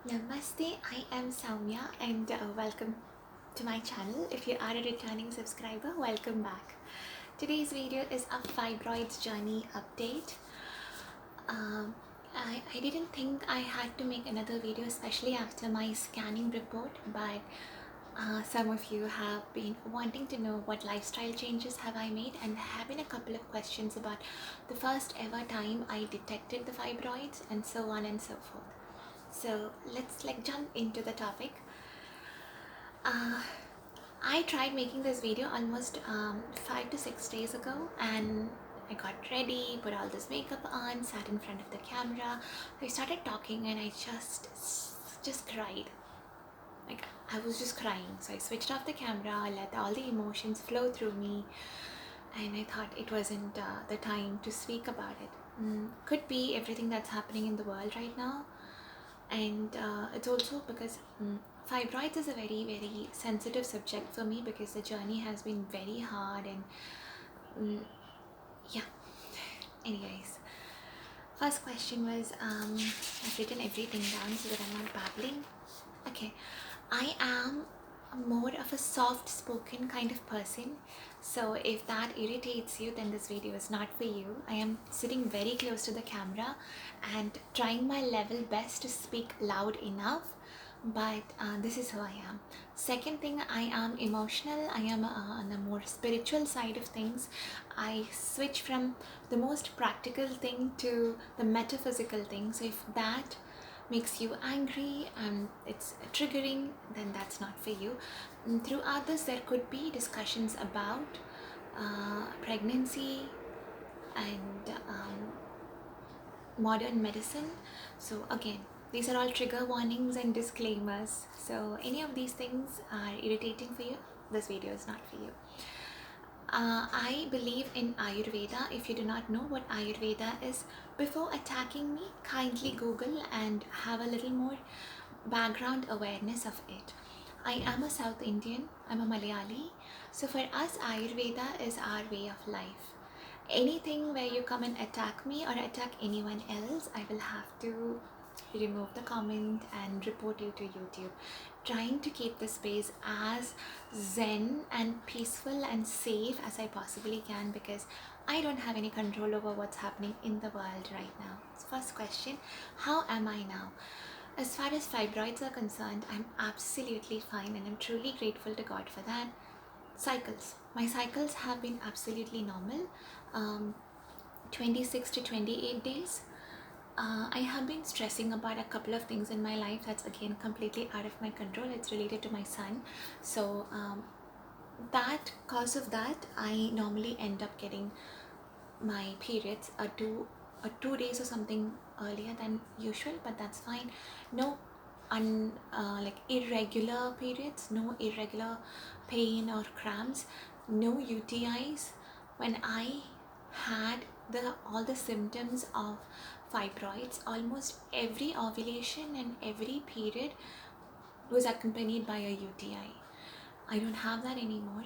Namaste, I am Soumya and welcome to my channel. If you are a returning subscriber, welcome back. Today's video is a fibroids journey update. Um, I didn't think I had to make another video, especially after my scanning report, but some of you have been wanting to know what lifestyle changes have I made, and have been a couple of questions about the first ever time I detected the fibroids and so on and so forth. So let's jump into the topic. uh, I tried making this video almost 5 to 6 days ago, and I got ready, put all this makeup on, sat in front of the camera. I started talking and I just cried. Like, I was just crying. So I switched off the camera, I let all the emotions flow through me, and I thought it wasn't the time to speak about it. Could be everything that's happening in the world right now, and it's also because fibroids is a very sensitive subject for me, because the journey has been very hard. And yeah, anyways, first question was, I've written everything down so that I'm not babbling. Okay, I am more of a soft spoken kind of person, so if that irritates you, then this video is not for you. I am sitting very close to the camera and trying my level best to speak loud enough, but this is who I am. Second thing, I am emotional. I am on the more spiritual side of things. I switch from the most practical thing to the metaphysical thing. So if that makes you angry and it's triggering, then that's not for you. Throughout this, there could be discussions about pregnancy and modern medicine. So again, these are all trigger warnings and disclaimers. So any of these things are irritating for you, this video is not for you. I believe in Ayurveda. If you do not know what Ayurveda is, before attacking me, kindly Google and have a little more background awareness of it. I am a South Indian, I'm a Malayali. So for us, Ayurveda is our way of life. Anything where you come and attack me or attack anyone else, I will have to remove the comment and report you to YouTube. Trying to keep the space as zen and peaceful and safe as I possibly can, because I don't have any control over what's happening in the world right now. So first question, how am I now? As far as fibroids are concerned, I'm absolutely fine and I'm truly grateful to God for that. Cycles. My cycles have been absolutely normal. 26 to 28 days. I have been stressing about a couple of things in my life that's again completely out of my control. It's related to my son. So that cause of that, I normally end up getting my periods a 2 days or something earlier than usual, but that's fine. No like irregular periods, no irregular pain or cramps, no UTIs. When I had all the symptoms of fibroids, almost every ovulation and every period was accompanied by a UTI. I don't have that anymore.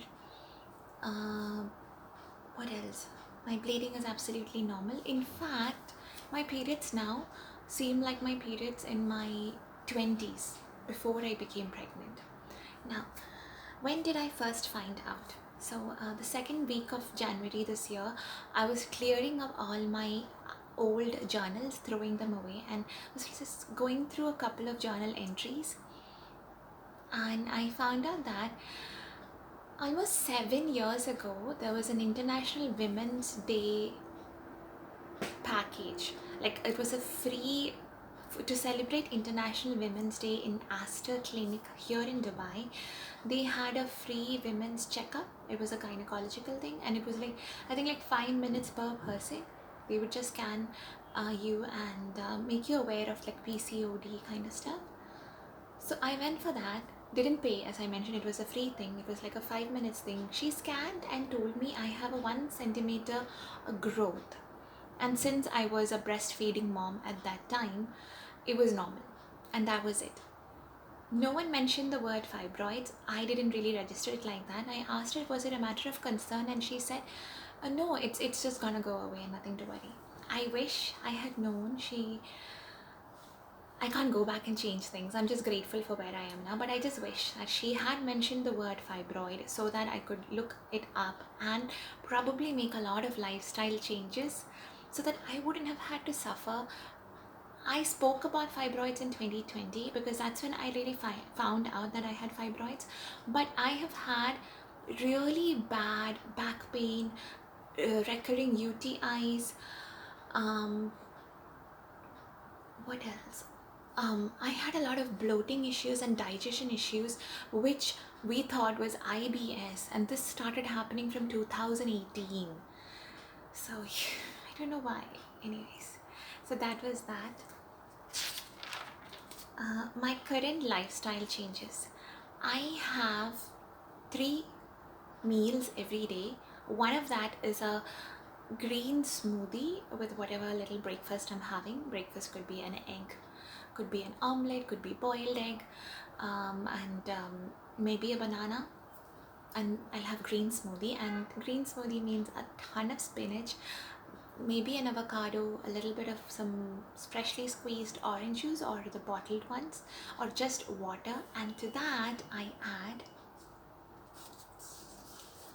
What else? My bleeding is absolutely normal. In fact, my periods now seem like my periods in my 20s, before I became pregnant. Now, when did I first find out? So the second week of January this year, I was clearing up all my old journals, throwing them away, and was just going through a couple of journal entries, and I found out that almost 7 years ago there was an International Women's Day package. Like, it was a free to celebrate International Women's Day in Aster Clinic here in Dubai. They had a free women's checkup. It was a gynecological thing, and it was like, I think, like 5 minutes per person. They would just scan you and make you aware of like PCOD kind of stuff. So I went for that. Didn't pay, as I mentioned, it was a free thing. It was like a 5 minutes thing. She scanned and told me I have a 1 centimeter growth. And since I was a breastfeeding mom at that time, it was normal. And that was it. No one mentioned the word fibroids. I didn't really register it like that. I asked her, was it a matter of concern? And she said, no, it's just gonna go away, nothing to worry. I wish I had known. I can't go back and change things. I'm just grateful for where I am now. But I just wish that she had mentioned the word fibroid so that I could look it up and probably make a lot of lifestyle changes so that I wouldn't have had to suffer. I spoke about fibroids in 2020 because that's when I really found out that I had fibroids. But I have had really bad back pain, recurring UTIs. What else? I had a lot of bloating issues and digestion issues, which we thought was IBS, and this started happening from 2018. So I don't know why. Anyways, so that was that. My current lifestyle changes. I have 3 meals every day. One of that is a green smoothie with whatever little breakfast I'm having. Breakfast could be an egg, could be an omelette, could be boiled egg, and maybe a banana. And I'll have green smoothie, and green smoothie means a ton of spinach, maybe an avocado, a little bit of some freshly squeezed orange juice or the bottled ones, or just water. And to that I add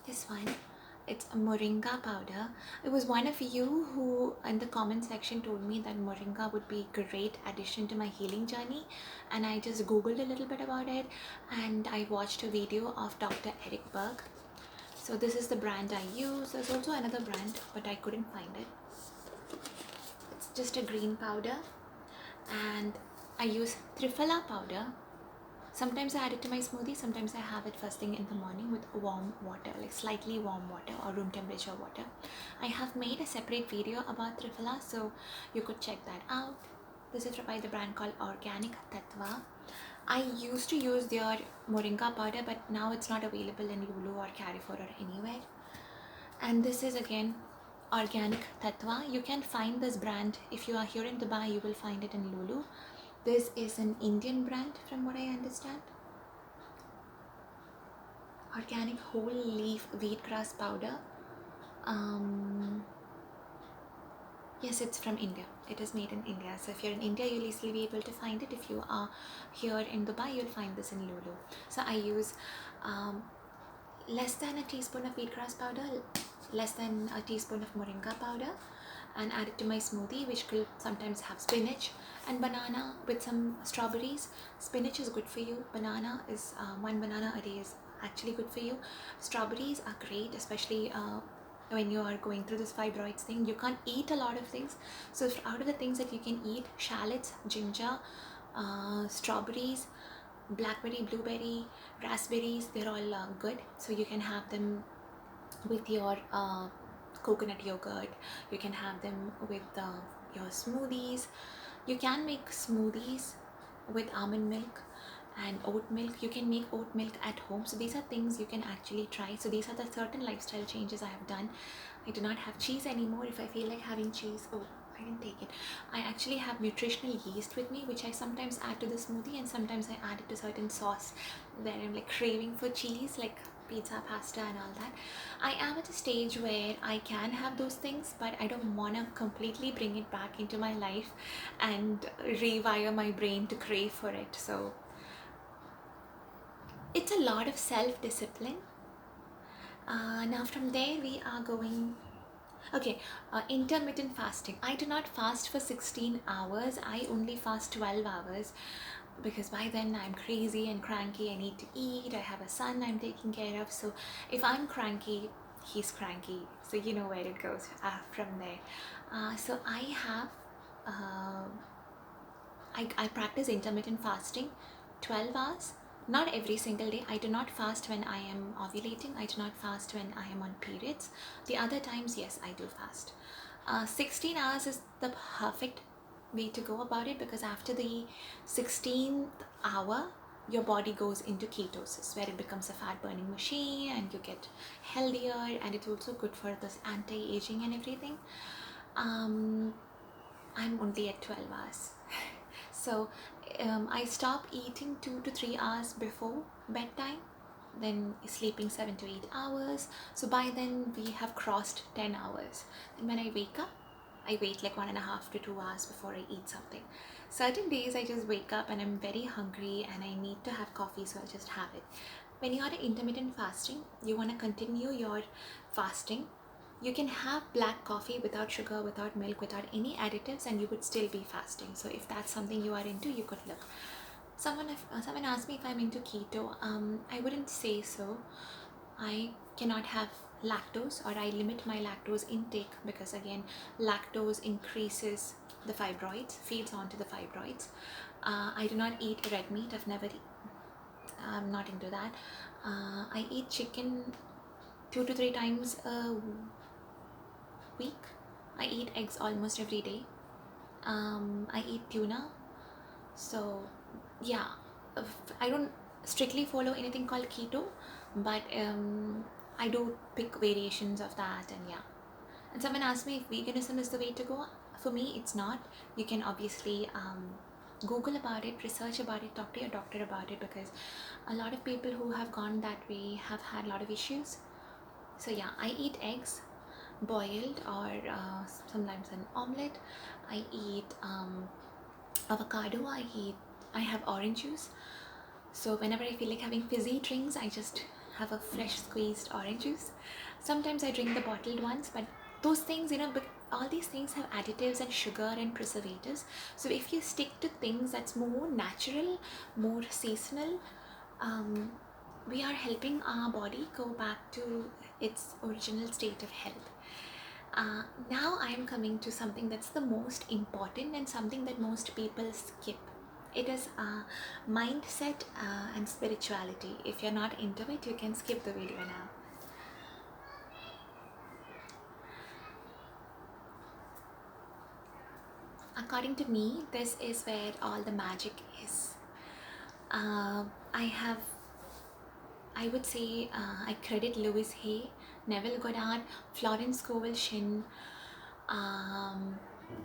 this one. It's a moringa powder. It was one of you who in the comment section told me that moringa would be a great addition to my healing journey, and I just googled a little bit about it and I watched a video of Dr. Eric Berg. So this is the brand I use. There's also another brand but I couldn't find it. It's just a green powder, and I use triphala powder. Sometimes I add it to my smoothie, sometimes I have it first thing in the morning with warm water, like slightly warm water or room temperature water. I have made a separate video about triphala, so you could check that out. This is by the brand called Organic Tattva. I used to use their moringa powder, but now it's not available in Lulu or Carrefour or anywhere. And this is again Organic Tattva. You can find this brand if you are here in Dubai. You will find it in Lulu. This is an Indian brand from what I understand. Organic whole leaf wheatgrass powder. Yes, it's from India. It is made in India. So if you're in India, you'll easily be able to find it. If you are here in Dubai, you'll find this in Lulu. So I use less than a teaspoon of wheatgrass powder, less than a teaspoon of moringa powder, and add it to my smoothie, which will sometimes have spinach and banana with some strawberries. Spinach is good for you. Banana is one banana a day is actually good for you. Strawberries are great, especially when you are going through this fibroids thing. You can't eat a lot of things, so out of the things that you can eat, shallots, ginger, strawberries, blackberry, blueberry, raspberries, they're all good. So you can have them with your coconut yogurt, you can have them with your smoothies. You can make smoothies with almond milk and oat milk. You can make oat milk at home. So these are things you can actually try. So these are the certain lifestyle changes I have done. I do not have cheese anymore. If I feel like having cheese, oh, I didn't take it. I actually have nutritional yeast with me, which I sometimes add to the smoothie, and sometimes I add it to certain sauce where I'm like craving for cheese, like pizza, pasta and all that. I am at a stage where I can have those things, but I don't want to completely bring it back into my life and rewire my brain to crave for it. So it's a lot of self-discipline. Now from there we are going, okay, intermittent fasting. I do not fast for 16 hours. I only fast 12 hours because by then I'm crazy and cranky. I need to eat. I have a son I'm taking care of. So if I'm cranky, he's cranky. So you know where it goes from there. So I have, I practice intermittent fasting 12 hours. Not every single day. I do not fast when I am ovulating. I do not fast when I am on periods. The other times, yes, I do fast. 16 hours is the perfect way to go about it, because after the 16th hour, your body goes into ketosis, where it becomes a fat burning machine and you get healthier, and it's also good for this anti-aging and everything. I'm only at 12 hours. So I stop eating 2 to 3 hours before bedtime, then sleeping 7 to 8 hours. So by then we have crossed 10 hours. And when I wake up, I wait like 1.5 to 2 hours before I eat something. Certain days I just wake up and I'm very hungry and I need to have coffee, so I'll just have it. When you are intermittent fasting, you want to continue your fasting. You can have black coffee without sugar, without milk, without any additives, and you would still be fasting. So if that's something you are into, you could look. Someone asked me if I'm into keto. I wouldn't say so. I cannot have lactose, or I limit my lactose intake, because again, lactose increases the fibroids, feeds onto the fibroids. I do not eat red meat. I'm not into that. I eat chicken 2 to 3 times a week. I eat eggs almost every day. I eat tuna. So yeah, I don't strictly follow anything called keto, but I do pick variations of that, and yeah. And someone asked me if veganism is the way to go. For me, it's not. You can obviously Google about it, research about it, talk to your doctor about it, because a lot of people who have gone that way have had a lot of issues. So yeah, I eat eggs boiled, or sometimes an omelette. I eat avocado. I have orange juice. So whenever I feel like having fizzy drinks, I just have a fresh squeezed orange juice. Sometimes I drink the bottled ones, but those things, but all these things have additives and sugar and preservatives. So if you stick to things that's more natural, more seasonal, we are helping our body go back to its original state of health. Now I am coming to something that's the most important and something that most people skip. It is mindset and spirituality. If you're not into it, you can skip the video now. According to me, this is where all the magic is. I would say I credit Louise Hay, Neville Goddard, Florence Scovel Shinn,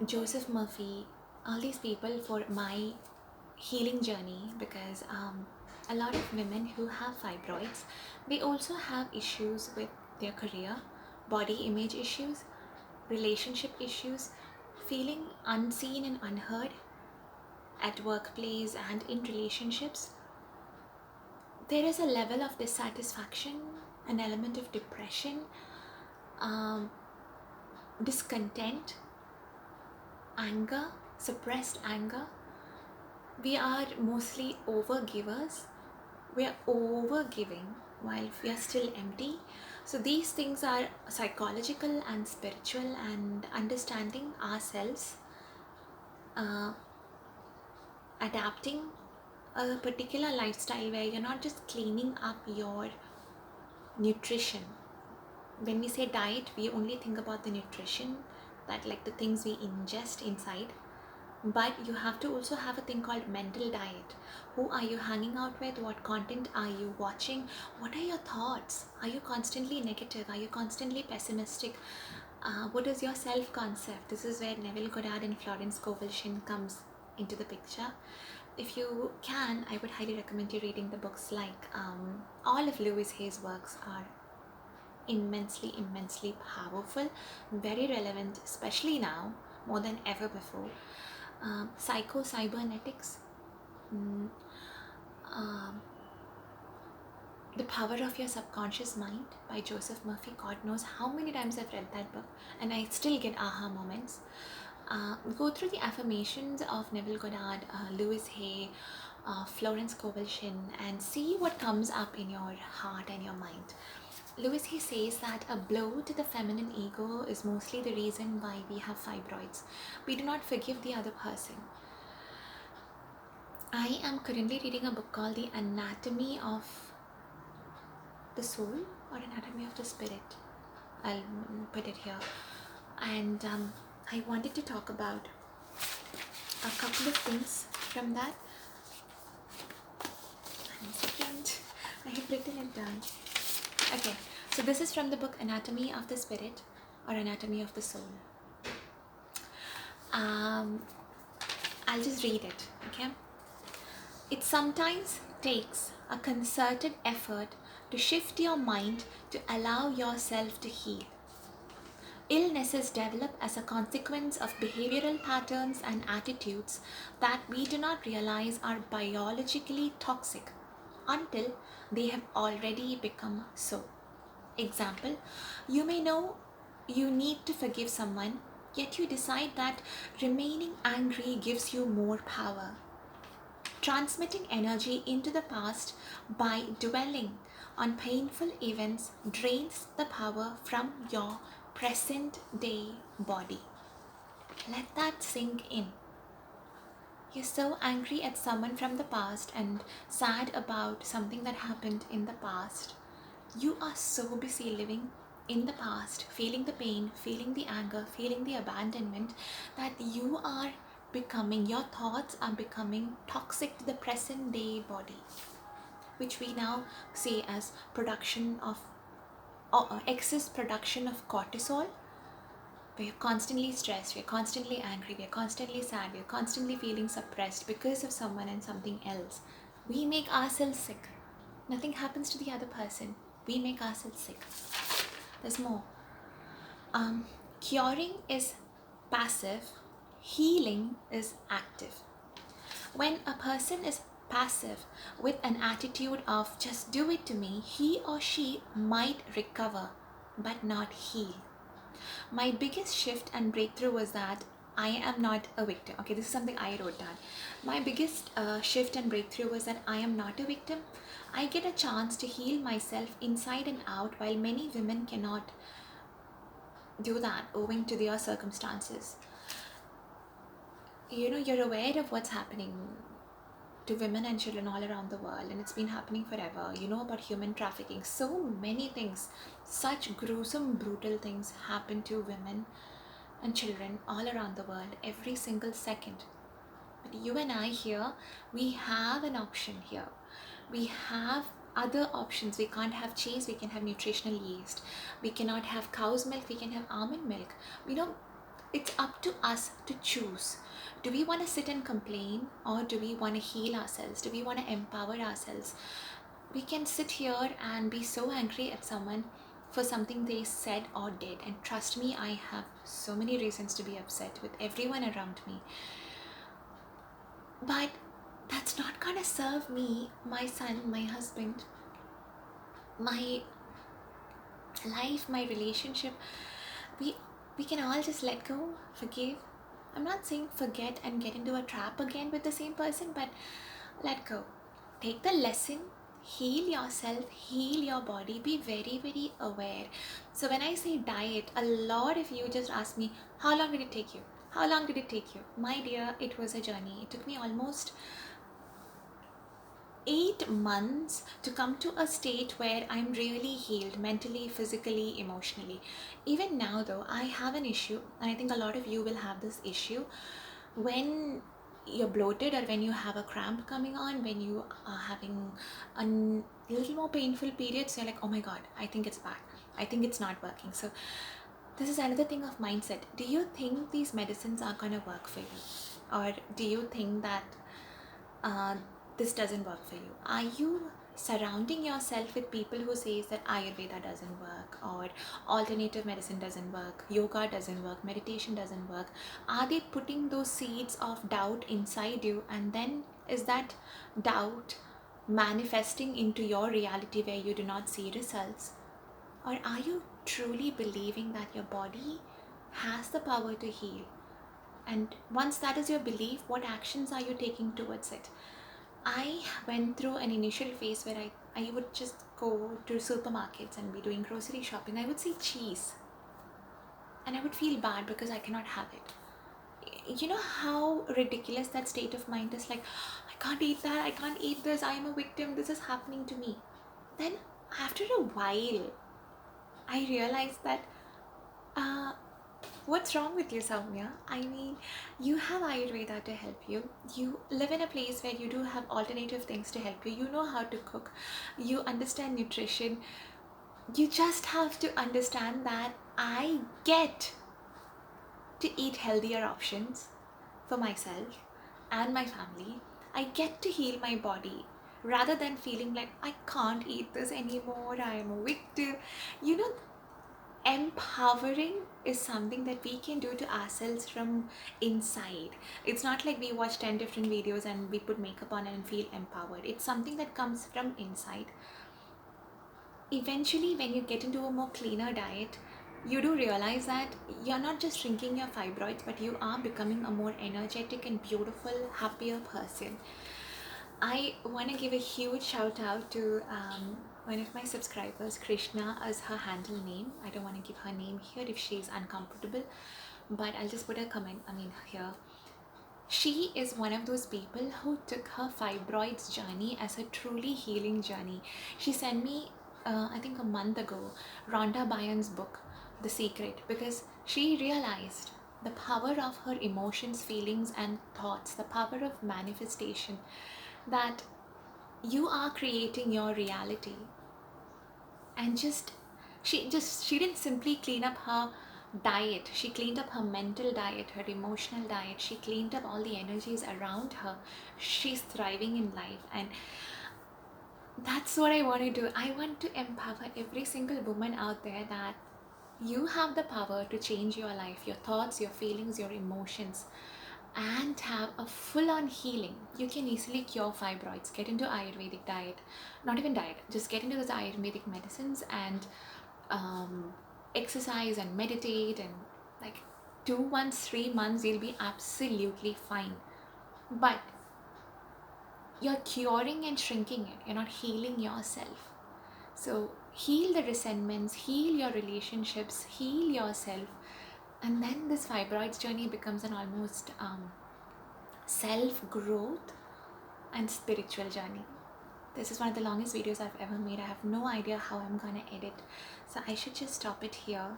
Joseph Murphy, all these people for my healing journey, because a lot of women who have fibroids, they also have issues with their career, body image issues, relationship issues, feeling unseen and unheard at workplace and in relationships. There is a level of dissatisfaction, an element of depression, discontent, anger, suppressed anger. We are mostly overgivers. We are overgiving while we are still empty. So these things are psychological and spiritual, and understanding ourselves, adapting a particular lifestyle where you're not just cleaning up your nutrition. When we say diet, we only think about the nutrition, that like the things we ingest inside. But you have to also have a thing called mental diet. Who are you hanging out with? What content are you watching? What are your thoughts? Are you constantly negative? Are you constantly pessimistic? What is your self-concept? This is where Neville Goddard and Florence Scovel Shinn comes into the picture. If you can, I would highly recommend you reading the books. Like all of Louise Hay's works are immensely powerful, very relevant, especially now more than ever before. Psycho-cybernetics, The Power of Your Subconscious Mind by Joseph Murphy. God knows how many times I've read that book and I still get aha moments. Go through the affirmations of Neville Goddard, Louise Hay, Florence Scovel Shinn, and see what comes up in your heart and your mind. Louise Hay says that a blow to the feminine ego is mostly the reason why we have fibroids. We do not forgive the other person. I am currently reading a book called The Anatomy of the Soul, or Anatomy of the Spirit. I'll put it here. And I wanted to talk about a couple of things from that. 1 second. I have written it down. Okay, so this is from the book Anatomy of the Spirit, or Anatomy of the Soul. I'll just read it, okay? It sometimes takes a concerted effort to shift your mind to allow yourself to heal. Illnesses develop as a consequence of behavioral patterns and attitudes that we do not realize are biologically toxic until they have already become so. Example, you may know you need to forgive someone, yet you decide that remaining angry gives you more power. Transmitting energy into the past by dwelling on painful events drains the power from your present day body. Let that sink in. You're so angry at someone from the past and sad about something that happened in the past. You are so busy living in the past, feeling the pain, feeling the anger, feeling the abandonment, that your thoughts are becoming toxic to the present day body, which we now say as production of excess production of cortisol. We're constantly stressed, we're constantly angry, we're constantly sad, we're constantly feeling suppressed because of someone and something else. We make ourselves sick. Nothing happens to the other person. We make ourselves sick. There's more. Curing is passive, healing is active. When a person is passive with an attitude of just do it to me, he or she might recover but not heal. My biggest shift and breakthrough was that I am not a victim. Okay, this is something I wrote down. My biggest shift and breakthrough was that I am not a victim. I get a chance to heal myself inside and out, while many women cannot do that owing to their circumstances. You're aware of what's happening to women and children all around the world, and it's been happening forever. You know about human trafficking. So many things, such gruesome, brutal things happen to women and children all around the world every single second. But you and I here, we have an option here. We have other options. We can't have cheese, we can have nutritional yeast. We cannot have cow's milk, we can have almond milk. It's up to us to choose. Do we want to sit and complain, or do we want to heal ourselves? Do we want to empower ourselves? We can sit here and be so angry at someone for something they said or did, and trust me, I have so many reasons to be upset with everyone around me. But that's not gonna serve me, my son, my husband, my life, my relationship. We can all just let go, forgive. I'm not saying forget and get into a trap again with the same person, but let go. Take the lesson, heal yourself, heal your body, be very, very aware. So when I say diet, a lot of you just ask me, how long did it take you? How long did it take you? My dear, it was a journey. It took me almost 8 months to come to a state where I'm really healed mentally, physically, emotionally. Even now though, I have an issue, and I think a lot of you will have this issue. When you're bloated, or when you have a cramp coming on, when you are having a little more painful periods, you're like, oh my god, I think it's back, I think it's not working. So this is another thing of mindset. Do you think these medicines are gonna work for you, or do you think that this doesn't work for you? Are you surrounding yourself with people who says that Ayurveda doesn't work, or alternative medicine doesn't work, yoga doesn't work, meditation doesn't work? Are they putting those seeds of doubt inside you, and then is that doubt manifesting into your reality where you do not see results? Or are you truly believing that your body has the power to heal? And once that is your belief, what actions are you taking towards it? I went through an initial phase where I would just go to supermarkets and be doing grocery shopping. I would see cheese and I would feel bad because I cannot have it. You know how ridiculous that state of mind is? Like, I can't eat that, I can't eat this, I am a victim, this is happening to me. Then after a while, I realized that what's wrong with you, Soumya? I mean, you have Ayurveda to help you. You live in a place where you do have alternative things to help you. You know how to cook. You understand nutrition. You just have to understand that I get to eat healthier options for myself and my family. I get to heal my body rather than feeling like I can't eat this anymore, I am a victim. Empowering is something that we can do to ourselves from inside. It's not like we watch 10 different videos and we put makeup on and feel empowered. It's something that comes from inside. Eventually, when you get into a more cleaner diet, you do realize that you're not just shrinking your fibroids, but you are becoming a more energetic and beautiful, happier person. I want to give a huge shout out to one of my subscribers. Krishna is her handle name. I don't want to give her name here if she's uncomfortable, but I'll just put a comment, here. She is one of those people who took her fibroids journey as a truly healing journey. She sent me, I think a month ago, Rhonda Byrne's book, The Secret, because she realized the power of her emotions, feelings, and thoughts, the power of manifestation, that you are creating your reality. And she didn't simply clean up her diet, she cleaned up her mental diet, her emotional diet, she cleaned up all the energies around her. She's thriving in life, and that's what I want to do. I want to empower every single woman out there that you have the power to change your life, your thoughts, your feelings, your emotions, and have a full-on healing. You can easily cure fibroids. Get into Ayurvedic diet, not even diet, just get into those Ayurvedic medicines and exercise and meditate, and like 2 months, 3 months, you'll be absolutely fine. But you're curing and shrinking it, you're not healing yourself. So heal the resentments, heal your relationships, heal yourself, and then this fibroids journey becomes an almost self-growth and spiritual journey. This is one of the longest videos I've ever made. I have no idea how I'm gonna edit, so I should just stop it here.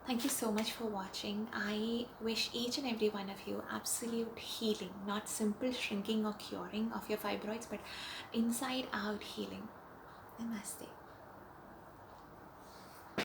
Thank you so much for watching. I wish each and every one of you absolute healing, not simple shrinking or curing of your fibroids, but inside out healing. Namaste.